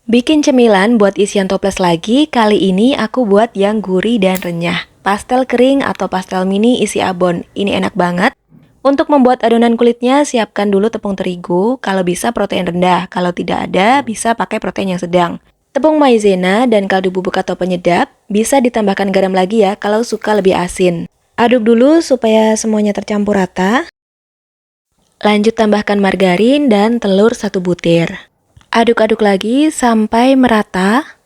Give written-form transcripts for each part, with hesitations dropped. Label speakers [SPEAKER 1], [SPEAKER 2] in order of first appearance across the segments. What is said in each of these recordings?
[SPEAKER 1] Bikin cemilan buat isian toples lagi, kali ini aku buat yang gurih dan renyah. Pastel kering atau pastel mini isi abon, ini enak banget. Untuk membuat adonan kulitnya, siapkan dulu tepung terigu, kalau bisa protein rendah, kalau tidak ada bisa pakai protein yang sedang. Tepung maizena dan kaldu bubuk atau penyedap, bisa ditambahkan garam lagi ya kalau suka lebih asin. Aduk dulu supaya semuanya tercampur rata. Lanjut tambahkan margarin dan telur 1 butir. Aduk-aduk lagi sampai merata.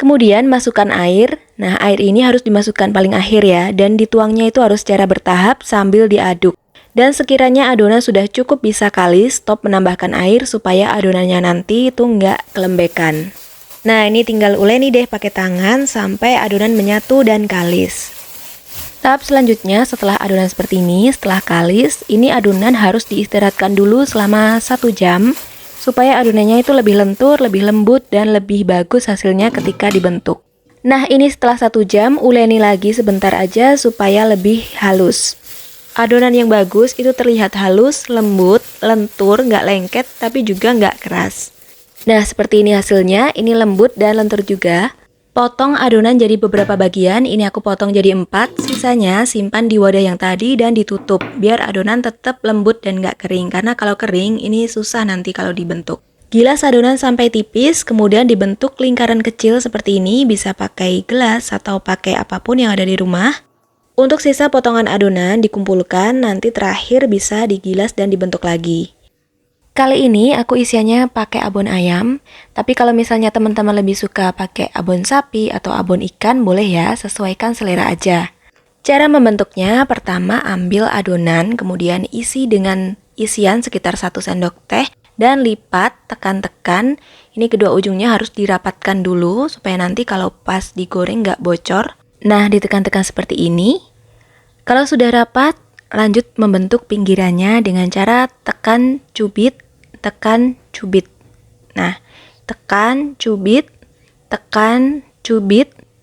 [SPEAKER 1] Kemudian masukkan air. Nah, air ini harus dimasukkan paling akhir ya, dan dituangnya itu harus secara bertahap sambil diaduk. Dan sekiranya adonan sudah cukup bisa kalis, stop menambahkan air supaya adonannya nanti itu nggak kelembekan. Nah, ini tinggal uleni deh pakai tangan sampai adonan menyatu dan kalis. Tahap selanjutnya setelah adonan seperti ini, setelah kalis, ini adonan harus diistirahatkan dulu selama 1 jam. Supaya adonannya itu lebih lentur, lebih lembut, dan lebih bagus hasilnya ketika dibentuk. Nah, ini setelah 1 jam, uleni lagi sebentar aja supaya lebih halus. Adonan yang bagus itu terlihat halus, lembut, lentur, nggak lengket, tapi juga nggak keras. Nah, seperti ini hasilnya, ini lembut dan lentur juga. Potong adonan jadi beberapa bagian, ini aku potong jadi 4, sisanya simpan di wadah yang tadi dan ditutup, biar adonan tetap lembut dan nggak kering, karena kalau kering ini susah nanti kalau dibentuk. Gilas adonan sampai tipis, kemudian dibentuk lingkaran kecil seperti ini, bisa pakai gelas atau pakai apapun yang ada di rumah. Untuk sisa potongan adonan dikumpulkan, nanti terakhir bisa digilas dan dibentuk lagi. Kali ini aku isiannya pakai abon ayam, tapi kalau misalnya teman-teman lebih suka pakai abon sapi atau abon ikan, boleh ya, sesuaikan selera aja. Cara membentuknya, pertama ambil adonan, kemudian isi dengan isian sekitar 1 sendok teh, dan lipat, tekan-tekan. Ini kedua ujungnya harus dirapatkan dulu, supaya nanti kalau pas digoreng nggak bocor. Nah, ditekan-tekan seperti ini. Kalau sudah rapat, lanjut membentuk pinggirannya dengan cara tekan, cubit, tekan, cubit. Nah, tekan, cubit,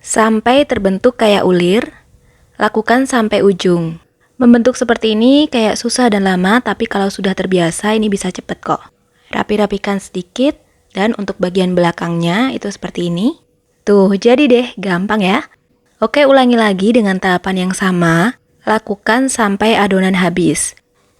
[SPEAKER 1] sampai terbentuk kayak ulir. Lakukan sampai ujung. Membentuk seperti ini kayak susah dan lama, tapi kalau sudah terbiasa ini bisa cepet kok. Rapi-rapikan sedikit, dan untuk bagian belakangnya itu seperti ini. Tuh, jadi deh, gampang ya. Oke, ulangi lagi dengan tahapan yang sama. Lakukan sampai adonan habis.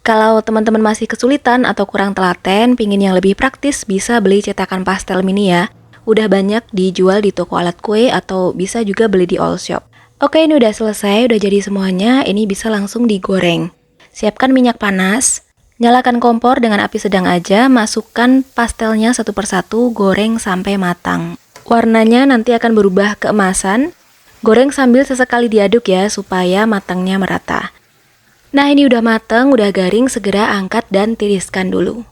[SPEAKER 1] Kalau teman-teman masih kesulitan atau kurang telaten, pingin yang lebih praktis, bisa beli cetakan pastel mini ya. Udah banyak dijual di toko alat kue atau bisa juga beli di all shop. Oke, ini udah selesai, udah jadi semuanya, ini bisa langsung digoreng. Siapkan minyak panas, nyalakan kompor dengan api sedang aja, masukkan pastelnya satu persatu, goreng sampai matang. Warnanya nanti akan berubah keemasan. Goreng sambil sesekali diaduk ya, supaya matangnya merata. Nah, ini udah mateng, udah garing, segera angkat dan tiriskan dulu.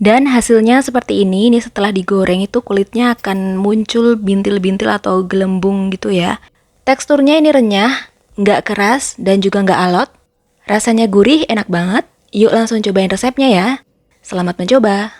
[SPEAKER 1] Dan hasilnya seperti ini setelah digoreng itu kulitnya akan muncul bintil-bintil atau gelembung gitu ya. Teksturnya ini renyah, nggak keras dan juga nggak alot. Rasanya gurih, enak banget. Yuk langsung cobain resepnya ya. Selamat mencoba!